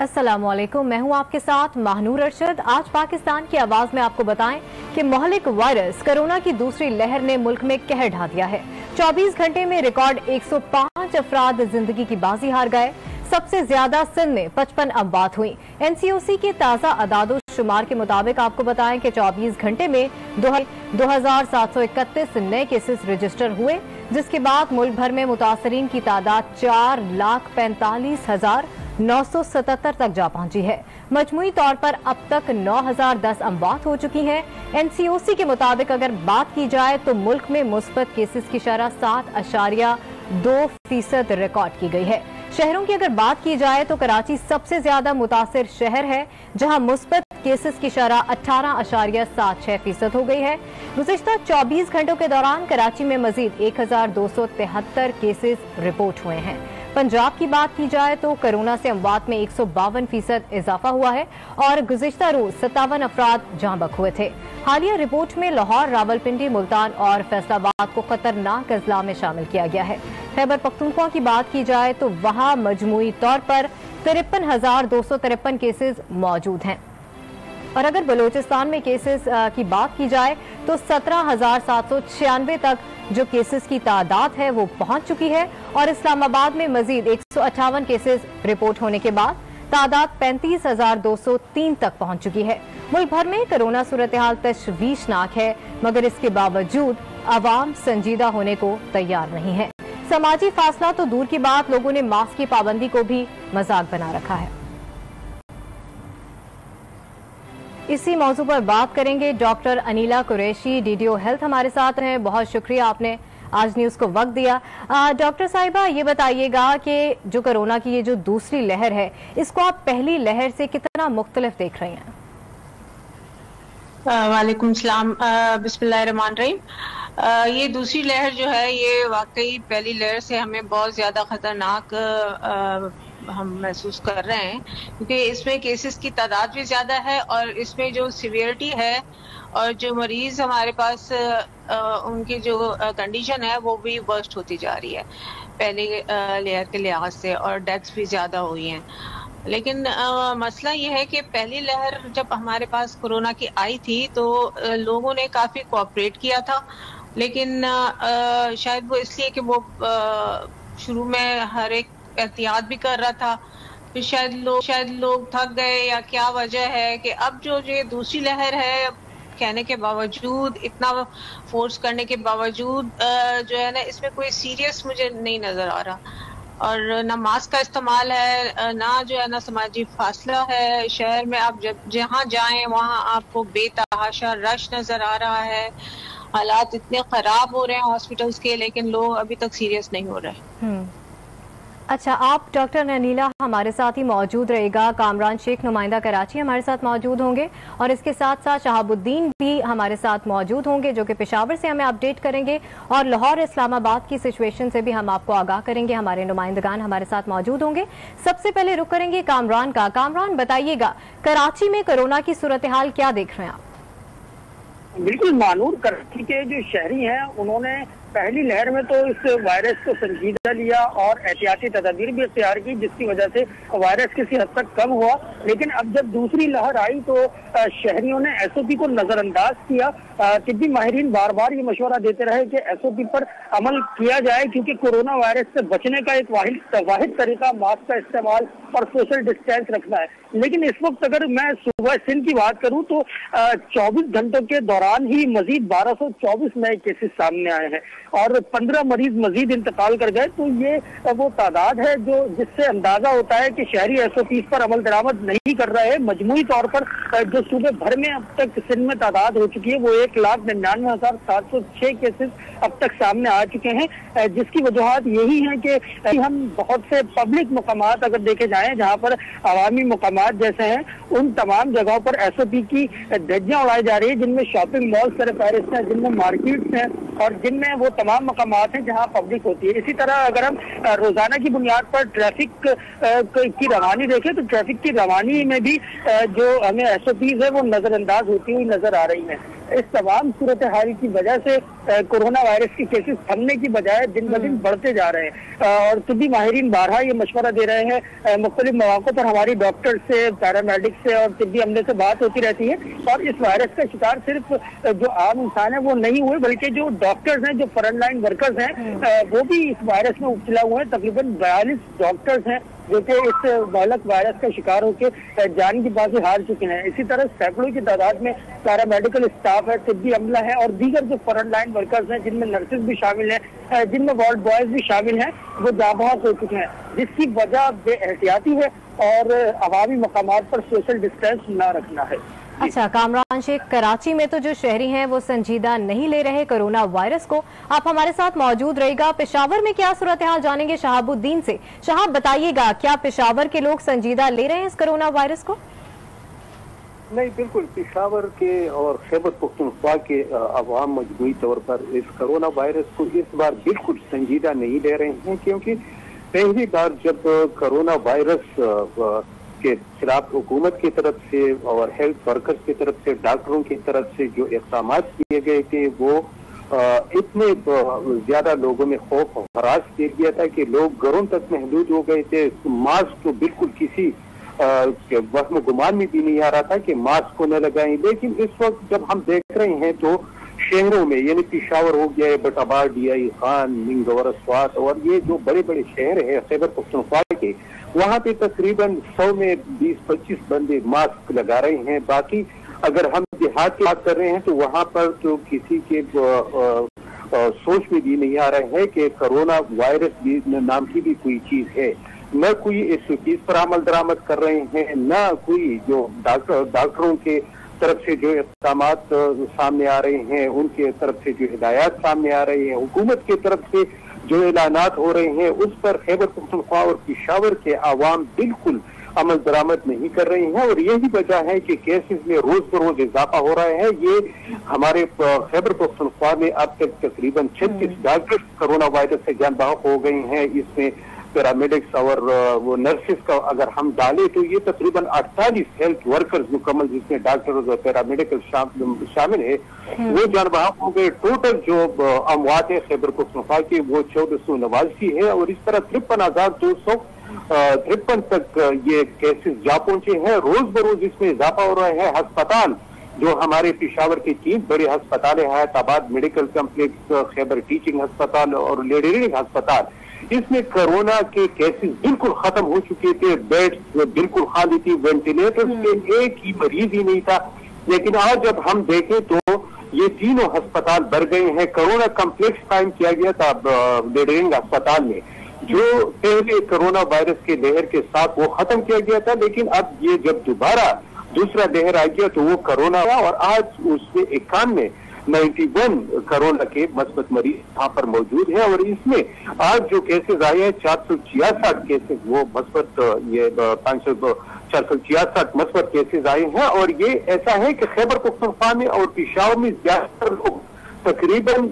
अस्सलामुअलैकुम, मैं हूं आपके साथ महानूर अरशद। आज पाकिस्तान की आवाज में आपको बताएं कि मोहलिक वायरस कोरोना की दूसरी लहर ने मुल्क में कहर ढा दिया है। 24 घंटे में रिकॉर्ड 105 अफराद जिंदगी की बाजी हार गए। सबसे ज्यादा सिंध में 55 अमवात हुई। एनसीओसी के ताजा अदादो शुमार के मुताबिक आपको बताएं कि 24 घंटे में 2731 नए केसेस रजिस्टर हुए, जिसके बाद मुल्क भर में मुतासरीन की तादाद 4,45,977 तक जा पहुंची है। मजमूई तौर पर अब तक 9,010 अमवात हो चुकी हैं। एनसीओसी के मुताबिक अगर बात की जाए तो मुल्क में मुस्बत केसेस की शरह 7.2% रिकॉर्ड की गई है। शहरों की अगर बात की जाए तो कराची सबसे ज्यादा मुतासिर शहर है, जहां मुस्बत केसेस की शरह 18.76% हो गई है। गुज़िश्ता 24 घंटों के दौरान कराची में मजीद 1,273 केसेस रिपोर्ट हुए हैं। पंजाब की बात की जाए तो कोरोना से अमवात में 152% इजाफा हुआ है और गुज़िश्ता रोज 57 अफराद जाँ बक हुए थे। हालिया रिपोर्ट में लाहौर, रावलपिंडी, मुल्तान और फैसलाबाद को खतरनाक अजला में शामिल किया गया है। खैबर पख्तूनख्वा की बात की जाए तो वहां मजमूई तौर पर 53,253 केसेस मौजूद हैं और अगर बलोचिस्तान में केसेस की बात की जाए तो 17,796 तक जो केसेस की तादाद है वो पहुंच चुकी है और इस्लामाबाद में मजीद 158 केसेस रिपोर्ट होने के बाद तादाद 35,203 तक पहुंच चुकी है। मुल्क भर में कोरोना सूरत हाल तशवीशनाक है, मगर इसके बावजूद अवाम संजीदा होने को तैयार नहीं है। समाजी फासला तो दूर की बात, लोगों ने मास्क की पाबंदी को भी मजाक बना रखा है। इसी मौजू पर बात करेंगे। Doctor Anila Qureshi, DDO health हमारे साथ हैं। बहुत शुक्रिया, आपने आज न्यूज को वक्त दिया। डॉक्टर साहिबा, ये बताइएगा कि जो कोरोना की ये जो दूसरी लहर है, इसको आप पहली लहर से कितना मुख्तलिफ देख रही हैं? वालेकुम सलाम। बिस्मिल्लाहिर्रहमानिर्रहीम। ये दूसरी लहर जो है ये वाकई पहली लहर से हमें बहुत ज्यादा खतरनाक हम महसूस कर रहे हैं, क्योंकि इसमें केसेस की तादाद भी ज्यादा है और इसमें जो सीवियरिटी है और जो मरीज हमारे पास उनकी जो कंडीशन है वो भी वर्स्ट होती जा रही है पहले लेयर के लिहाज से, और डेथ्स भी ज्यादा हुई हैं। लेकिन मसला ये है कि पहली लहर जब हमारे पास कोरोना की आई थी तो लोगों ने काफी कोऑपरेट किया था, लेकिन शायद वो इसलिए कि वो शुरू में हर एक एहतियात भी कर रहा था, फिर शायद लोग थक गए या क्या वजह है कि अब जो ये दूसरी लहर है, कहने के बावजूद, इतना फोर्स करने के बावजूद जो है ना, इसमें कोई सीरियस मुझे नहीं नजर आ रहा। और ना मास्क का इस्तेमाल है, ना जो है ना समाजी फासला है। शहर में आप जहाँ जाएं वहाँ आपको बेतहाशा रश नजर आ रहा है। हालात इतने खराब हो रहे हैं हॉस्पिटल्स के, लेकिन लोग अभी तक सीरियस नहीं हो रहे। अच्छा, आप डॉक्टर अनीला हमारे साथ ही मौजूद रहेगा। कामरान शेख, नुमाइंदा कराची, हमारे साथ मौजूद होंगे और इसके साथ साथ शहाबुद्दीन भी हमारे साथ मौजूद होंगे, जो कि पेशावर से हमें अपडेट करेंगे, और लाहौर, इस्लामाबाद की सिचुएशन से भी हम आपको आगाह करेंगे। हमारे नुमाइंदगान हमारे साथ मौजूद होंगे। सबसे पहले रुख करेंगे कामरान का। कामरान, बताइएगा कराची में कोरोना की सूरत हाल क्या देख रहे हैं आप? बिल्कुल मानूर, कराची के जो शहरी हैं उन्होंने पहली लहर में तो इस वायरस को संजीदा लिया और एहतियाती तदाबीर भी इख्तियार की, जिसकी वजह से वायरस किसी हद तक कम हुआ। लेकिन अब जब दूसरी लहर आई तो शहरियों ने एसओपी को नजरअंदाज किया। तिब्बी माहिरीन बार बार ये मशवरा देते रहे कि एसओपी पर अमल किया जाए, क्योंकि कोरोना वायरस से बचने का एक वाहिद तरीका मास्क का इस्तेमाल और सोशल डिस्टेंस रखना है। लेकिन इस वक्त अगर मैं सुबह सिंध की बात करूं तो 24 घंटों के दौरान ही मजीद 1224 नए केसेस सामने आए हैं और 15 मरीज मजीद इंतकाल कर गए। तो ये वो तादाद है जो जिससे अंदाजा होता है कि शहरी एसओपी पर अमल दरामद नहीं कर रहे हैं। मजमूई तौर पर जो सूबे भर में अब तक सिंध में तादाद हो चुकी है वो 1,99,706 केसेस अब तक सामने आ चुके हैं, जिसकी वजूहत यही है कि हम बहुत से पब्लिक मुकामात अगर देखे जाएं जहां पर अवामी मुकामात जैसे हैं, उन तमाम जगहों पर एसओपी की धज्जियां उड़ाई जा रही है, जिनमें शॉपिंग मॉल सरफहरिस्त हैं, जिनमें मार्केट्स हैं और जिनमें वो तमाम मकामात हैं जहां पब्लिक होती है। इसी तरह अगर हम रोजाना की बुनियाद पर ट्रैफिक की रवानी देखें तो ट्रैफिक की रवानी में भी जो हमें एसओपीज है वो नजरअंदाज होती हुई नजर आ रही है। इस तमाम सूरत हाल की वजह से कोरोना वायरस के केसेस थमने की बजाय दिन ब दिन बढ़ते जा रहे हैं। और तिब्बी माहिरीन बारहा ये मशवरा दे रहे हैं, मुख्तलिफ मौकों पर हमारी डॉक्टर से, पैरामेडिक से और तिब्बी अमले से बात होती रहती है। और इस वायरस का शिकार सिर्फ जो आम इंसान है वो नहीं हुए, बल्कि जो डॉक्टर्स हैं, जो फ्रंट लाइन वर्कर्स हैं, वो भी इस वायरस में मुब्तला हुए हैं। तकरीबन 42 डॉक्टर्स हैं जो कि इस भयानक वायरस का शिकार होकर जान की बाजी हार चुके हैं। इसी तरह सैकड़ों की तादाद में पैरामेडिकल स्टाफ है, तिब्बी अमला है और दीगर जो फ्रंट लाइन वर्कर्स हैं, जिनमें नर्सेज भी शामिल हैं, जिनमें वार्ड बॉयज भी शामिल हैं, वो जाबाज हो चुके हैं, जिसकी वजह बेएहतियाती है और अवामी मकामात पर सोशल डिस्टेंस न रखना है। अच्छा कामरान शेख, कराची में तो जो शहरी हैं वो संजीदा नहीं ले रहे कोरोना वायरस को। आप हमारे साथ मौजूद रहेगा। पेशावर में क्या सूरत हाल जानेंगे शहाबुद्दीन से। शहाब बताइएगा, क्या पेशावर के लोग संजीदा ले रहे हैं इस कोरोना वायरस को? नहीं, बिल्कुल पेशावर के और खैबर पख्तूनख्वा के अवाम मजबूरी तौर पर इस कोरोना वायरस को इस बार बिल्कुल संजीदा नहीं ले रहे हैं, क्योंकि पहली बार जब कोरोना वायरस के खिलाफ हुकूमत की तरफ से और हेल्थ वर्कर्स की तरफ से, डॉक्टरों की तरफ से जो इक़दाम किए गए थे वो इतने ज्यादा लोगों में खौफ और हरास दे दिया था कि लोग घरों तक महदूद हो गए थे। मास्क तो बिल्कुल किसी वहम गुमान में भी नहीं आ रहा था कि मास्क को न लगाएं। लेकिन इस वक्त जब हम देख रहे हैं तो शहरों में, यानी पेशावर हो गया, बटाबार, डीआई खान, मिंगवर, स्वात और ये जो बड़े बड़े शहर है खैबर पख्तूनख्वा के, वहाँ पे तकरीबन 100 में 20-25 बंदे मास्क लगा रहे हैं। बाकी अगर हम देहात की बात कर रहे हैं तो वहाँ पर तो किसी के सोच में भी नहीं आ रहा है कि कोरोना वायरस भी नाम की भी कोई चीज है। न कोई इस चीज पर अमल दरामद कर रहे हैं, न कोई जो डॉक्टरों के तरफ से जो इक़दामात सामने आ रहे हैं, उनके तरफ से जो हिदायत सामने आ रही है, हुकूमत की तरफ से जो ऐलानात हो रहे हैं, उस पर खैबर पख्तूनख्वा और पेशावर के आवाम बिल्कुल अमल दरामद नहीं कर रही हैं। और यही वजह है कि केसेस में रोज बरोज इजाफा हो रहा है। ये हमारे खैबर पख्तूनख्वा में अब तक तकरीबन 36 डॉक्टर कोरोना वायरस से जान बहक हो गए हैं। इसमें पैरामेडिक्स और वो नर्सेस का अगर हम डालें तो ये तकरीबन 48 हेल्थ वर्कर्स मुकम्मल, जिसमें डॉक्टर और पैरामेडिकल शामिल है, वो जान बहक हो गए। टोटल जो अमवात है खैबर पख्तूनख्वा की वो 1489 है और इस तरह 53,253 तक ये केसेस जा पहुंचे हैं। रोज बरोज इसमें इजाफा हो रहा है। अस्पताल जो हमारे पेशावर के 3 बड़े अस्पताल है, Hayatabad medical complex, Khyber teaching अस्पताल और लेडीरिंग अस्पताल, इसमें कोरोना के केसेस बिल्कुल खत्म हो चुके थे। बेड्स बिल्कुल खाली थी, वेंटिलेटर्स के एक ही मरीज ही नहीं था। लेकिन आज जब हम देखें तो ये तीनों अस्पताल भर गए हैं। कोरोना कम्प्लेक्स कायम किया गया था लेडीरिंग अस्पताल में, जो पहले कोरोना वायरस के लहर के साथ वो खत्म किया गया था। लेकिन अब ये जब दोबारा दूसरा लहर आ गया तो वो कोरोना हुआ और आज उसमें 91 कोरोना के मस्बत मरीज यहाँ पर मौजूद है। और इसमें आज जो केसेस आए हैं 466 केसेस, वो मस्बत ये 466 मस्बत केसेस आए हैं। और ये ऐसा है कि खैबर पख्तूनख्वा में और पेशावर में ज्यादातर लोग, तकरीबन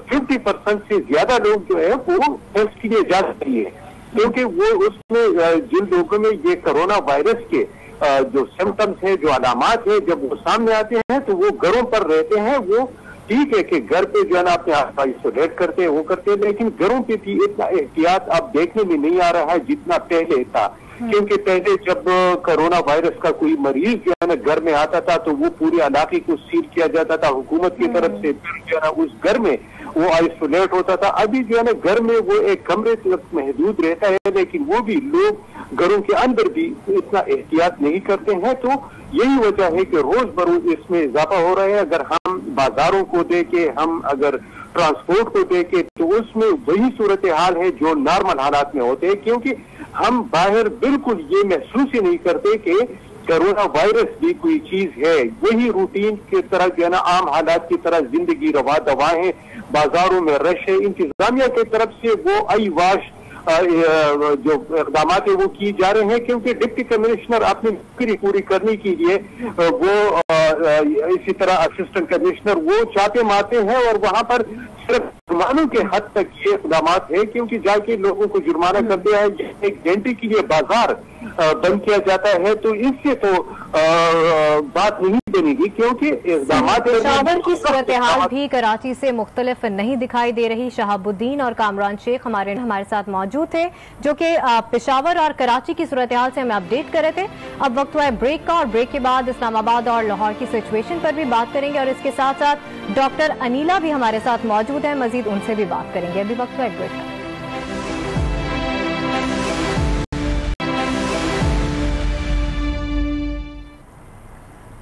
50% से ज्यादा लोग जो है वो टेस्ट के लिए जा सकते हैं, क्योंकि वो उसमें जिन लोगों में ये कोरोना वायरस के जो सिम्टम्स है, जो अलामात है, जब वो सामने आते हैं तो वो घरों पर रहते हैं। वो ठीक है कि घर पे जो है ना अपने आसपास आइसोलेट करते हैं, वो करते हैं, लेकिन घरों पे भी इतना एहतियात अब देखने में नहीं आ रहा है जितना पहले था। क्योंकि पहले जब कोरोना वायरस का कोई मरीज जो है ना घर में आता था तो वो पूरे इलाके को सील किया जाता था हुकूमत की तरफ से, फिर जो है ना उस घर में वो आइसोलेट होता था। अभी जो है ना घर में वो एक कमरे तक महदूद रहता है, लेकिन वो भी लोग घरों के अंदर भी इतना एहतियात नहीं करते हैं। तो यही वजह है कि रोज बरोज इसमें इजाफा हो रहा है। अगर हम बाजारों को देखें, हम अगर ट्रांसपोर्ट को देखें तो उसमें वही सूरत हाल है जो नॉर्मल हालात में होते हैं, क्योंकि हम बाहर बिल्कुल ये महसूस ही नहीं करते कि कोरोना वायरस भी कोई चीज है। वही रूटीन की तरह जो है ना आम हालात की तरह जिंदगी रवा दवा है। बाजारों में रश है। इंतजामिया की तरफ से वो आई वाश जो इकदाम है वो किए जा रहे हैं, क्योंकि डिप्टी कमिश्नर अपनी नौकरी पूरी करने के लिए वो इसी तरह असिस्टेंट कमिश्नर वो छापे मारते हैं और वहां पर सिर्फ जुर्मानों के हद तक ये इकदाम है, क्योंकि जाके लोगों को जुर्माना कर दिया है। एक घंटे के लिए बाजार बंद किया जाता है, तो इससे तो बात नहीं बनेगी, क्योंकि पेशावर की सूरत हाल भी कराची से मुख्तलिफ नहीं दिखाई दे रही। शहाबुद्दीन और कामरान शेख हमारे साथ मौजूद थे, जो कि पेशावर और कराची की सूरत हाल से हमें अपडेट कर रहे थे। अब वक्त हुआ है ब्रेक का, और ब्रेक के बाद इस्लामाबाद और लाहौर की सिचुएशन पर भी बात करेंगे, और इसके साथ साथ डॉक्टर अनीला भी हमारे साथ मौजूद है, मजीद उनसे भी बात करेंगे। अभी वक्त हुआ है ब्रेक का।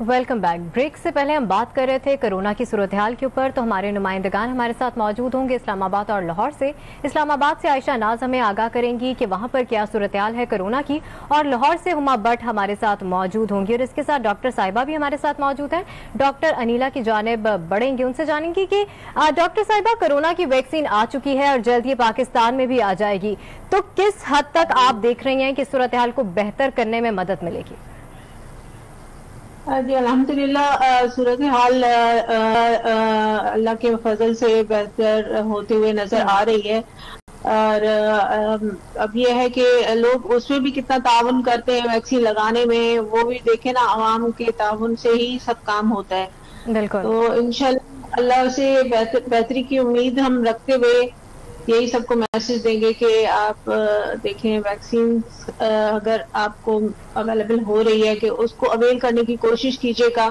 Welcome back. ब्रेक से पहले हम बात कर रहे थे कोरोना की सूरत हाल के ऊपर, तो हमारे नुमाइंदगान हमारे साथ मौजूद होंगे इस्लामाबाद और लाहौर से। इस्लामाबाद से आयशा नाज हमें आगाह करेंगी कि वहां पर क्या सूरत हाल है कोरोना की, और लाहौर से हुमा भट्ट हमारे साथ मौजूद होंगी, और इसके साथ डॉक्टर साहिबा भी हमारे साथ मौजूद हैं। डॉक्टर अनीला की जानिब बढ़ेंगे, उनसे जानेंगे कि डॉक्टर साहिबा, कोरोना की वैक्सीन आ चुकी है और जल्द ही पाकिस्तान में भी आ जाएगी, तो किस हद तक आप देख रही हैं कि सूरत हाल को बेहतर करने में मदद मिलेगी? जी अल्हम्दुलिल्लाह, सूरत हाल अल्लाह के फजल से बेहतर होते हुए नजर आ रही है। और अब ये है कि लोग उसमें भी कितना ताउन करते हैं वैक्सीन लगाने में, वो भी देखे ना, आवाम के ताउन से ही सब काम होता है। बिल्कुल। तो इंशाल्लाह अल्लाह से बेहतरी की उम्मीद हम रखते हुए यही सबको मैसेज देंगे कि आप देखें, वैक्सीन अगर आपको अवेलेबल हो रही है कि उसको अवेल करने की कोशिश कीजिएगा।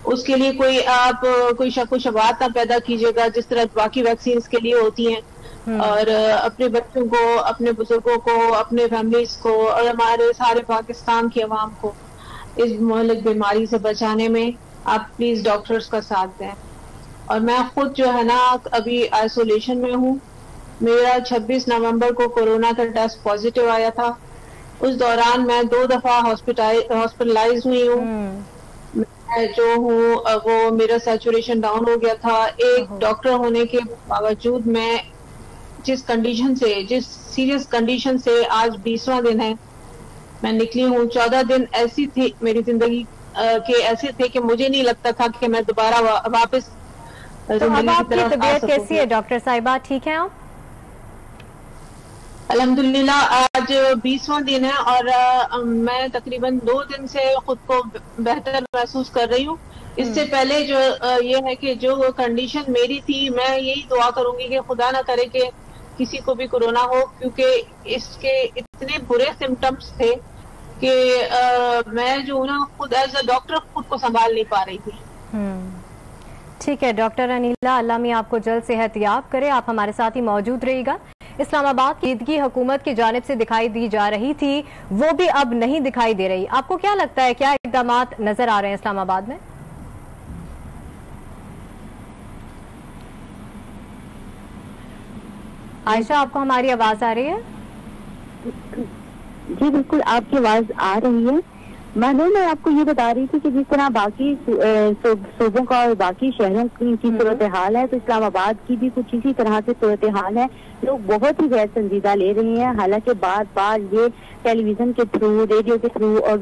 उसके लिए कोई शक व शबात ना पैदा कीजिएगा, जिस तरह बाकी वैक्सीन के लिए होती हैं। और अपने बच्चों को, अपने बुजुर्गों को, अपने फैमिलीज को और हमारे सारे पाकिस्तान की आवाम को इस मुहलिक बीमारी से बचाने में आप प्लीज डॉक्टर्स का साथ दें। और मैं खुद जो है ना अभी आइसोलेशन में हूँ। मेरा 26 नवंबर को कोरोना का टेस्ट पॉजिटिव आया था। उस दौरान मैं 2 दफा हॉस्पिटलाइज हुई हूँ। मैं जो हूँ वो मेरा सैचुरेशन डाउन हो गया था। एक डॉक्टर होने के बावजूद मैं जिस सीरियस कंडीशन से आज 20वां दिन है मैं निकली हूँ। 14 दिन ऐसी थी मेरी जिंदगी के, ऐसे थे कि मुझे नहीं लगता था कि मैं दोबारा वापस। तो अब आपकी तबीयत कैसी है डॉक्टर साहिबा, ठीक है आप? अल्हम्दुलिल्लाह, आज 20वां दिन है और मैं तकरीबन 2 दिन से खुद को बेहतर महसूस कर रही हूँ। इससे पहले जो ये है कि जो कंडीशन मेरी थी, मैं यही दुआ करूंगी कि खुदा ना करे कि किसी को भी कोरोना हो, क्योंकि इसके इतने बुरे सिम्टम्स थे कि मैं जो ना खुद एज अ डॉक्टर खुद को संभाल नहीं पा रही थी। ठीक है डॉक्टर अनीला, अल्लाह मियां आपको जल्द सेहतयाब करे। आप हमारे साथ ही मौजूद रहिएगा। इस्लामाबाद की ईदगी हुकूमत की जानिब से दिखाई दी जा रही थी, वो भी अब नहीं दिखाई दे रही। आपको क्या लगता है, क्या इक़दामात नजर आ रहे हैं इस्लामाबाद में? आयशा, आपको हमारी आवाज आ रही है? जी बिल्कुल, आपकी आवाज आ रही है। मैं आपको ये बता रही थी कि जिस तरह बाकी सूबों का और बाकी शहरों की सूरत हाल है, तो इस्लामाबाद की भी कुछ इसी तरह से सूरत हाल है। लोग बहुत ही गैर संजीदा ले रहे हैं। हालांकि बार बार ये टेलीविजन के थ्रू, रेडियो के थ्रू और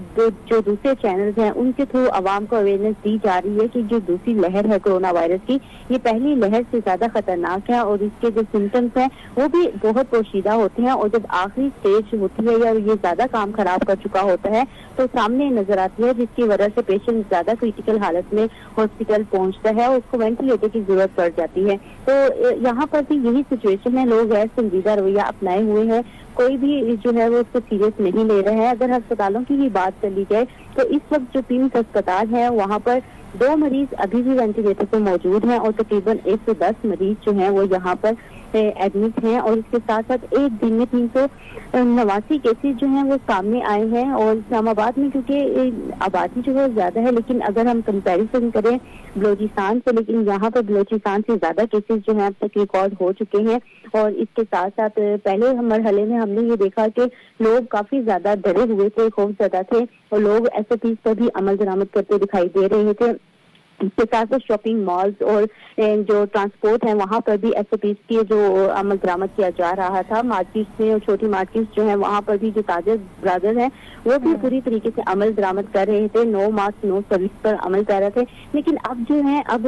जो दूसरे चैनल्स हैं उनके थ्रू आवाम को अवेयरनेस दी जा रही है कि जो दूसरी लहर है कोरोना वायरस की, ये पहली लहर से ज्यादा खतरनाक है और इसके जो सिम्टम्स हैं वो भी बहुत पोशीदा होते हैं। और जब आखिरी स्टेज होती है या ये ज्यादा काम खराब कर चुका होता है तो सामने नजर आती है, जिसकी वजह से पेशेंट ज्यादा क्रिटिकल हालत में हॉस्पिटल पहुंचता है और उसको वेंटिलेटर की जरूरत पड़ जाती है। तो यहाँ पर भी यही सिचुएशन है। लोग गैर संजीदा रवैया अपनाए हुए हैं, कोई भी जो है वो उसको सीरियस नहीं ले रहा है। अगर अस्पतालों की ही बात चली जाए तो इस वक्त जो 3 अस्पताल है वहाँ पर 2 मरीज अभी भी वेंटिलेटर पर मौजूद हैं और तकरीबन 110 मरीज जो हैं वो यहाँ पर एडमिट हैं। और इसके साथ साथ एक दिन में 389 केसेस जो हैं वो सामने आए हैं। और इस्लामाबाद में क्योंकि आबादी जो है ज्यादा है, लेकिन अगर हम कंपैरिजन करें बलोचिस्तान से, लेकिन यहाँ पर बलोचिस्तान से ज्यादा केसेस जो हैं अब तक रिकॉर्ड हो चुके हैं। और इसके साथ साथ पहले मरहले में हमने ये देखा कि लोग काफी ज्यादा डरे हुए थे, खौफ ज्यादा थे और लोग SOPs पर भी अमल दरामद करते दिखाई दे रहे थे। इसके साथ साथ शॉपिंग मॉल्स और जो ट्रांसपोर्ट है वहाँ पर भी SOPs की जो अमल दरामद किया जा रहा था। मार्केट्स में और छोटी मार्केट्स जो है वहाँ पर भी जो ताजर ब्रदर है वो भी पूरी तरीके से अमल दरामद कर रहे थे, नो मास्क नो सर्विस पर अमल कर रहे थे। लेकिन अब जो है अब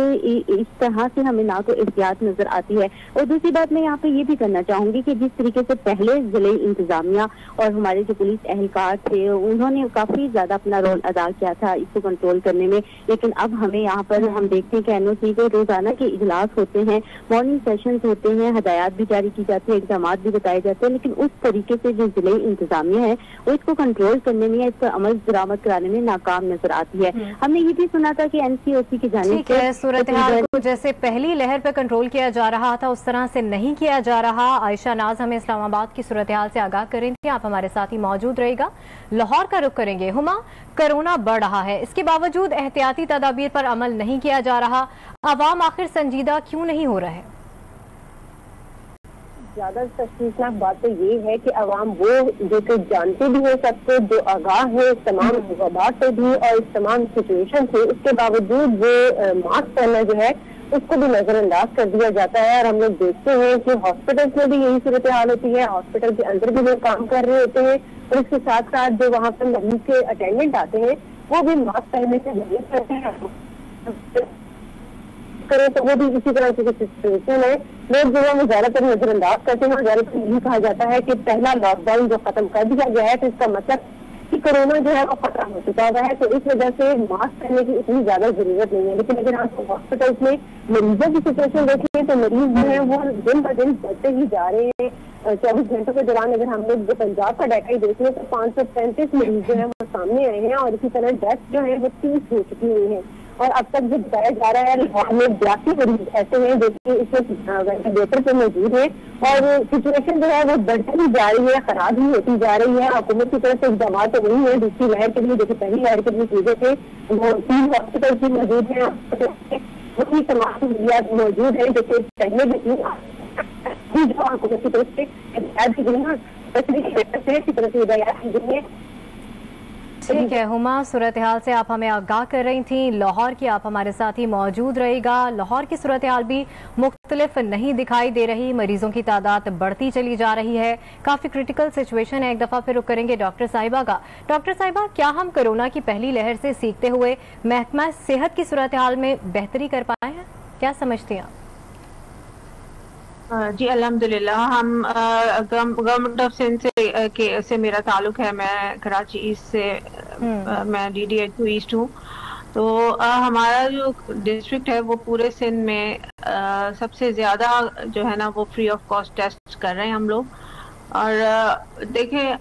इस तरह से हमें ना तो एहतियात नजर आती है। और दूसरी बात मैं यहाँ पे ये भी करना चाहूंगी कि जिस तरीके से पहले जिले इंतजामिया और हमारे जो पुलिस एहलकार थे उन्होंने काफी ज्यादा अपना रोल अदा किया था इसको कंट्रोल करने में, लेकिन अब हमें यहाँ पर हम देखते हैं कि NOC के रोजाना के इजलास होते हैं, मॉर्निंग सेशंस होते हैं, हदायत भी जारी की जाती है, इक़दाम भी बताए जाते हैं, लेकिन उस तरीके से जो जिले इंतजामिया है वो इसको कंट्रोल करने में, इस पर अमल दरामद कराने में नाकाम नजर आती है। हमने ये भी सुना था कि NCOC की जानिब से सूरत हाल को जैसे पहली लहर पर कंट्रोल किया जा रहा था उस तरह से नहीं किया जा रहा। आयशा नाज हमें इस्लामाबाद की सूरत हाल से आगाह कर रही थी, आप हमारे साथ ही मौजूद रहेगा। लाहौर का रुख करेंगे। हुमा, कोरोना बढ़ रहा है, इसके बावजूद एहतियाती तदाबीर पर अमल नहीं किया जा रहा, अवाम आखिर संजीदा क्यों नहीं हो रहा है? ज्यादा तशवीशनाक बात तो ये है कि अवाम वो जो कि जानते भी है सबको, जो आगाह है इस तमाम वबा से भी और इस तमाम सिचुएशन से, उसके बावजूद वो मास्क पहनना जो है उसको भी नजरअंदाज कर दिया जाता है। और हम लोग देखते हैं कि हॉस्पिटल्स में भी यही सूरत हाल होती है, हॉस्पिटल के अंदर भी लोग काम कर रहे होते हैं और इसके साथ साथ जो वहाँ पर मरीज के अटेंडेंट आते हैं वो भी मास्क पहनने से गुरेज करते हैं करें, तो वो भी इसी तरह की सिचुएशन है। लोग जो है वो ज्यादातर नजरअंदाज करते हैं और ज्यादातर यही कहा जाता है कि पहला लॉकडाउन जो खत्म कर दिया गया है तो इसका मतलब कि कोरोना जो है वो खत्म हो चुका हुआ है, तो इस वजह से मास्क पहनने की इतनी ज्यादा जरूरत नहीं है। लेकिन अगर आप हॉस्पिटल्स में मरीजों की सिचुएशन देखें तो मरीज जो है वो दिन ब दिन बढ़ते ही जा रहे हैं। 24 घंटों के दौरान अगर हम लोग पंजाब का डाटा ही देखें तो 535 मरीज जो है वो सामने आए हैं और इसी तरह डेथ जो है वो 30 हो चुकी हुई है। और अब तक जो बताया जा रहा है लाहौर में 82 मरीज ऐसे हैं जो कि इसमें वेंटिलेटर पे मौजूद है और सिचुएशन जो है वो बढ़ती ही जा रही है, खराब ही होती जा रही है। हुकूमत की तरफ से इक़दाम तो नहीं है दूसरी लहर के लिए, जैसे पहली लहर के लिए चीजें थे वो 3 हॉस्पिटल भी मौजूद है, वही तमाम सहूलियात मौजूद है जो कि पहले भी थी, जो हुकूमत की तरफ से हिदायत दी गई है। ठीक है हुमा, सूरत हाल से आप हमें आगाह कर रही थी। लाहौर की आप हमारे साथ ही मौजूद रहेगा। लाहौर की सूरत हाल भी मुख्तलिफ नहीं दिखाई दे रही, मरीजों की तादाद बढ़ती चली जा रही है, काफी क्रिटिकल सिचुएशन है। एक दफा फिर रुक करेंगे डॉक्टर साहिबा का। डॉक्टर साहिबा, क्या हम कोरोना की पहली लहर से सीखते हुए महकमा सेहत की सूरत हाल में बेहतरी कर पाए हैं, क्या समझती हैं आप? जी अल्हम्दुलिल्लाह, हम गवर्नमेंट ऑफ सिंध से मेरा ताल्लुक है, मैं कराची ईस्ट से मैं DDH2 ईस्ट हूँ। तो हमारा जो डिस्ट्रिक्ट है वो पूरे सिंध में सबसे ज़्यादा जो है ना वो फ्री ऑफ कॉस्ट टेस्ट कर रहे हैं हम लोग। और देखें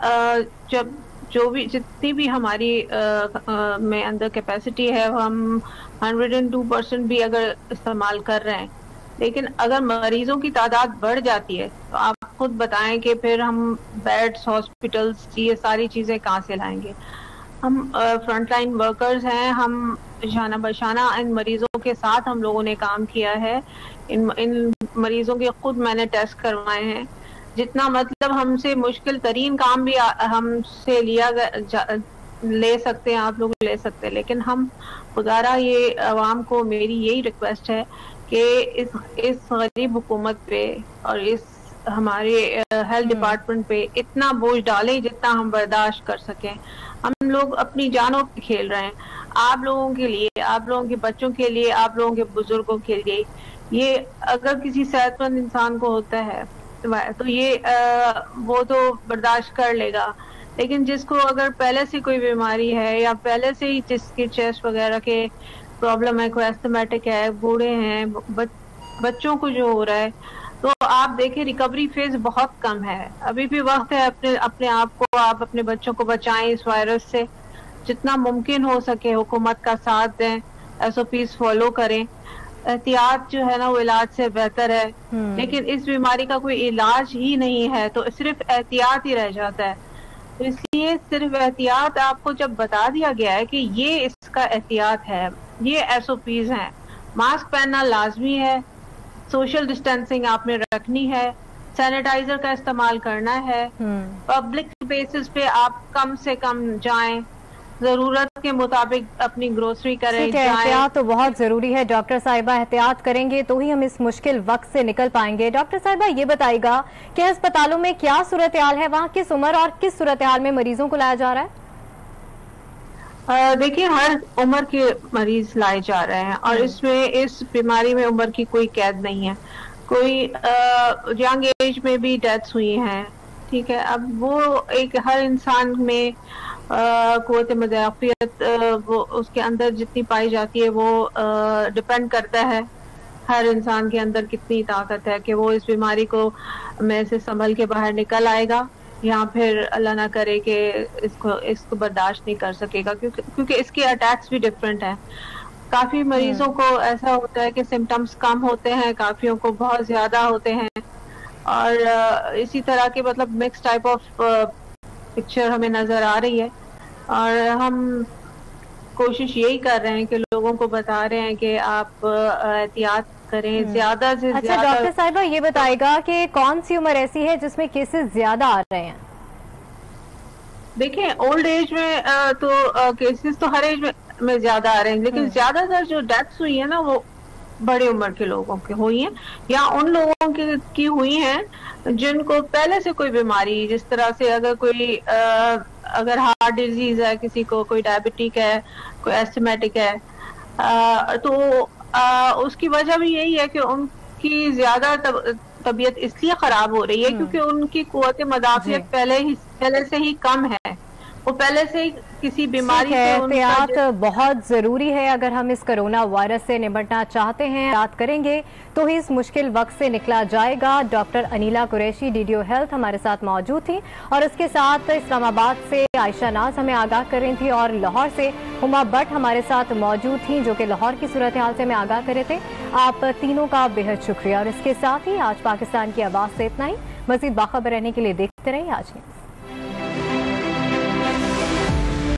जब जो भी जितनी भी हमारी में अंदर कैपेसिटी है वो हम 102% भी अगर इस्तेमाल कर रहे हैं, लेकिन अगर मरीजों की तादाद बढ़ जाती है तो आप खुद बताएं कि फिर हम बेड्स, हॉस्पिटल्स, ये सारी चीज़ें कहाँ से लाएंगे। हम फ्रंटलाइन वर्कर्स हैं, हम शाना बशाना इन मरीजों के साथ हम लोगों ने काम किया है। इन मरीजों के खुद मैंने टेस्ट करवाए हैं। जितना मतलब हमसे मुश्किल तरीन काम भी हमसे ले सकते हैं, आप लोग ले सकते हैं, लेकिन हम गुजारा ये अवाम को मेरी यही रिक्वेस्ट है कि इस गरीब हुकूमत पे और इस हमारे हेल्थ डिपार्टमेंट पे इतना बोझ डालें जितना हम बर्दाश्त कर सकें। हम लोग अपनी जानों पे खेल रहे हैं, आप लोगों के लिए, आप लोगों के बच्चों के लिए, आप लोगों के बुजुर्गों के लिए। ये अगर किसी सेहतमंद इंसान को होता है तो ये वो तो बर्दाश्त कर लेगा, लेकिन जिसको अगर पहले से कोई बीमारी है या पहले से ही जिसकी चेस्ट वगैरह के प्रॉब्लम है, कोई एस्थमेटिक है, बूढ़े हैं, बच्चों को जो हो रहा है, तो आप देखें रिकवरी फेज बहुत कम है। अभी भी वक्त है अपने आप को, आप अपने बच्चों को बचाएं इस वायरस से, जितना मुमकिन हो सके हुकूमत का साथ दें, SOPs फॉलो करें। एहतियात जो है ना वो इलाज से बेहतर है, लेकिन इस बीमारी का कोई इलाज ही नहीं है तो सिर्फ एहतियात ही रह जाता है। तो इसलिए सिर्फ एहतियात आपको जब बता दिया गया है कि ये इसका एहतियात है, ये SOPs हैं, मास्क पहनना लाजमी है, सोशल डिस्टेंसिंग आपने रखनी है, सैनिटाइजर का इस्तेमाल करना है, पब्लिक बेसिस पे आप कम से कम जाएं, जरूरत के मुताबिक अपनी ग्रोसरी करें। एहतियात तो बहुत जरूरी है डॉक्टर साहिबा, एहतियात करेंगे तो ही हम इस मुश्किल वक्त से निकल पाएंगे। डॉक्टर साहिबा ये बताइएगा कि अस्पतालों में क्या सूरत हाल है, वहाँ किस उम्र और किस सूरत हाल में मरीजों को लाया जा रहा है? देखिए, हर उम्र के मरीज लाए जा रहे हैं और इसमें इस बीमारी में उम्र की कोई कैद नहीं है। कोई यंग एज में भी डेथ्स हुई हैं, ठीक है। अब वो एक हर इंसान में क़ुव्वत मुदाफ़ियत वो उसके अंदर जितनी पाई जाती है वो डिपेंड करता है हर इंसान के अंदर कितनी ताकत है कि वो इस बीमारी को में से संभल के बाहर निकल आएगा या फिर अल्लाह ना करे कि इसको बर्दाश्त नहीं कर सकेगा, क्योंकि इसके अटैक्स भी डिफरेंट हैं। काफ़ी मरीजों को ऐसा होता है कि सिम्टम्स कम होते हैं, काफ़ियों को बहुत ज़्यादा होते हैं और इसी तरह के मतलब मिक्स टाइप ऑफ पिक्चर हमें नज़र आ रही है और हम कोशिश यही कर रहे हैं कि लोगों को बता रहे हैं कि आप एहतियात करें ज्यादा से अच्छा, ज्यादा। डॉक्टर साहिबा ये बताएगा कि कौन सी उम्र ऐसी है जिसमें केसेस ज्यादा आ रहे हैं? देखिए, ओल्ड एज में तो केसेस तो हर एज में ज्यादा आ रहे हैं, लेकिन ज्यादातर जो डेथ्स हुई है ना वो बड़े उम्र के लोगों की हुई हैं या उन लोगों की हुई हैं जिनको पहले से कोई बीमारी, जिस तरह से अगर कोई अगर हार्ट डिजीज है किसी को, कोई डायबिटिक है, कोई एस्थमेटिक है, तो उसकी वजह भी यही है कि उनकी ज्यादा तबीयत इसलिए खराब हो रही है क्योंकि उनकी क़ुव्वत मुदाफ़ियत पहले से ही कम है, वो पहले से ही किसी बीमारी से एहतियात बहुत जरूरी है। अगर हम इस कोरोना वायरस से निपटना चाहते हैं, एहतियात करेंगे तो ही इस मुश्किल वक्त से निकला जाएगा। Doctor Anila Qureshi DDO health हमारे साथ मौजूद थी और इसके साथ इस्लामाबाद से आयशा नाज हमें आगाह कर रही थी और लाहौर से हुमा भट्ट हमारे साथ मौजूद थी जो कि लाहौर की सूरत हाल से हमें आगाह कर रहे थे। आप तीनों का बेहद शुक्रिया और इसके साथ ही आज पाकिस्तान की आवाज से इतना ही। मजीद बाखबर रहने के लिए देखते रहिए आज न्यूज़।